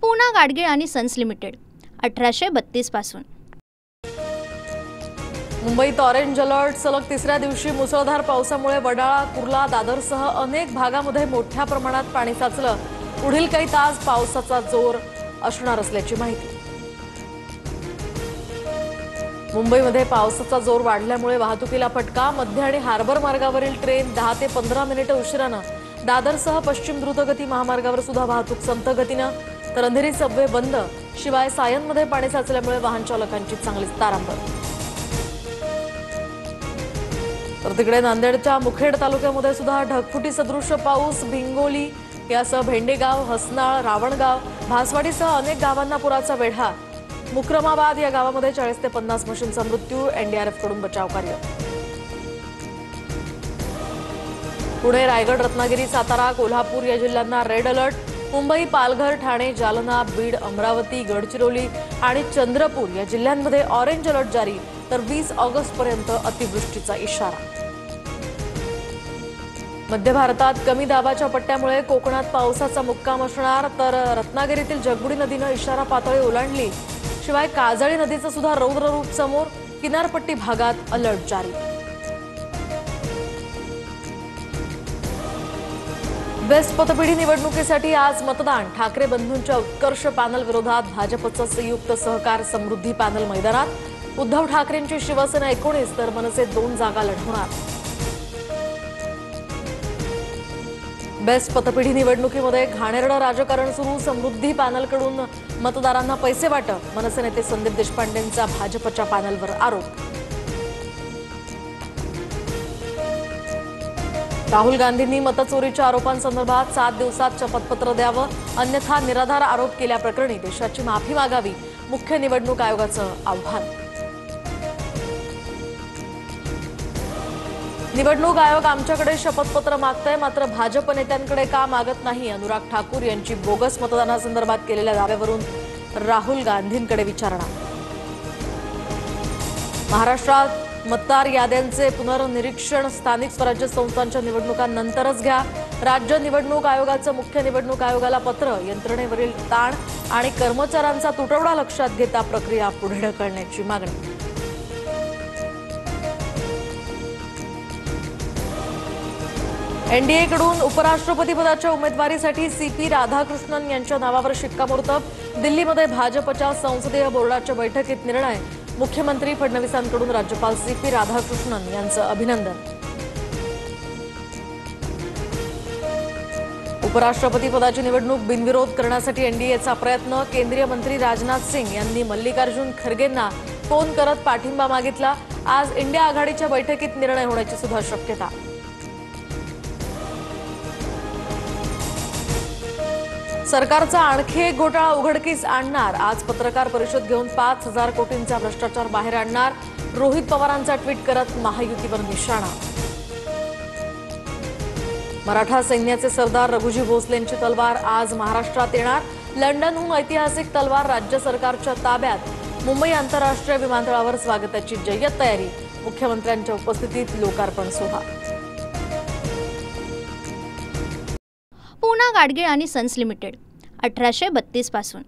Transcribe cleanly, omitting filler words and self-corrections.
पूना गाडगीळ आणि sons limited 1832 पासून। मुंबईत ऑरेंज अलर्ट सलग तिसऱ्या दिवशी मुसळधार पावसामुळे वडाळा, कुर्ला, दादरसह अनेक भागांमध्ये मोठ्या प्रमाणात पाणी साचलं। पुढील काही तास पावसाचा जोर असणार असल्याची माहिती। मुंबईमध्ये पावसाचा जोर वाढल्यामुळे वाहतुकीला फटका। मध्य आणि हार्बर मार्गावरील ट्रेन 10 ते 15 मिनिटे उशिरानं, दादरसह पश्चिम द्रुतगती महामार्गावर सुद्धा वाहतूक संथ गतीनं, तर अंधेरी सबवे बंद। शिवाय सायनमध्ये पाणी साचल्यामुळे वाहन चालकांची चांगलीच तारांबळ। तर तिकडे नांदेडच्या मुखेड तालुक्यामध्ये सुद्धा ढगफुटी सदृश पाऊस। भिंगोली यासह भेंडेगाव, हसनाळ, रावणगाव, भासवाडीसह अनेक गावांना पुराचा वेढा। मुक्रमाबाद या गावामध्ये 40 ते 50 म्हशींचा मृत्यू। एनडीआरएफ कडून बचाव कार्य। पुणे, रायगड, रत्नागिरी, सातारा, कोल्हापूर या जिल्ह्यांना रेड अलर्ट। मुंबई, पालघर, ठाणे, जालना, बीड, अमरावती, गडचिरोली आणि चंद्रपूर या जिल्ह्यांमध्ये ऑरेंज अलर्ट जारी। तर 20 ऑगस्टपर्यंत अतिवृष्टीचा इशारा। मध्य भारतात कमी दाबाच्या पट्ट्यामुळे कोकणात पावसाचा मुक्काम असणार। तर रत्नागिरीतील जगबुडी नदीनं इशारा पातळी ओलांडली। शिवाय काजळी नदीचं सुद्धा रौद्र रूप समोर। किनारपट्टी भागात अलर्ट जारी। बेस्ट पतपेढी निवडणुकीसाठी आज मतदान। ठाकरे बंधूंच्या उत्कर्ष पॅनल विरोधात भाजपचं संयुक्त सहकार समृद्धी पॅनल मैदानात। उद्धव ठाकरेंची शिवसेना 19 तर मनसे 2 जागा लढवणार। बेस्ट पतपेढी निवडणुकीमध्ये घाणेरडं राजकारण सुरू। समृद्धी पॅनलकडून मतदारांना पैसे वाटप। मनसे नेते संदीप देशपांडेंचा भाजपच्या पॅनलवर आरोप। राहुल गांधींनी मतचोरीच्या आरोपांसंदर्भात 7 दिवसात शपथपत्र द्यावं, अन्यथा निराधार आरोप केल्याप्रकरणी देशाची माफी मागावी। मुख्य निवडणूक आयोगाचं आव्हान। निवडणूक आयोग आमच्याकडे शपथपत्र मागतंय, मात्र भाजप नेत्यांकडे का मागत नाही? अनुराग ठाकूर यांची बोगस मतदानासंदर्भात केलेल्या दाव्यावरून राहुल गांधींकडे विचारणा। महाराष्ट्रात मतदार याद्यांचे पुनर्निरीक्षण स्थानिक स्वराज्य संस्थांच्या निवडणुकांनंतरच घ्या। राज्य निवडणूक आयोगाचं मुख्य निवडणूक आयोगाला पत्र। यंत्रणेवरील ताण आणि कर्मचाऱ्यांचा तुटवडा लक्षात घेता प्रक्रिया पुढे ढकलण्याची मागणी। एनडीएकडून उपराष्ट्रपतीपदाच्या उमेदवारीसाठी सीपी राधाकृष्णन यांच्या नावावर शिक्कामोर्तब। दिल्लीमध्ये भाजपच्या संसदीय बोर्डाच्या बैठकीत निर्णय। मुख्यमंत्री फडणवीसांकडून राज्यपाल सीपी राधाकृष्णन यांचं अभिनंदन। उपराष्ट्रपतीपदाची निवडणूक बिनविरोध करण्यासाठी एनडीएचा प्रयत्न। केंद्रीय मंत्री राजनाथ सिंग यांनी मल्लिकार्जुन खरगेंना फोन करत पाठिंबा मागितला। आज इंडिया आघाडीच्या बैठकीत निर्णय होण्याची सुद्धा शक्यता। सरकारचा आणखी एक घोटाळा उघडकीस आणणार। आज पत्रकार परिषद घेऊन 5,000 कोटींचा भ्रष्टाचार बाहेर आणणार। रोहित पवारांचा ट्विट करत महायुतीवर निशाणा। मराठा सैन्याचे सरदार रघुजी भोसलेंची तलवार आज महाराष्ट्रात येणार। लंडनहून ऐतिहासिक तलवार राज्य सरकारच्या ताब्यात। मुंबई आंतरराष्ट्रीय विमानतळावर स्वागताची जय्यत तयारी। मुख्यमंत्र्यांच्या उपस्थितीत लोकार्पण सोहळा। पूना गाडगीळ आणि सन्स लिमिटेड 1832 पासून।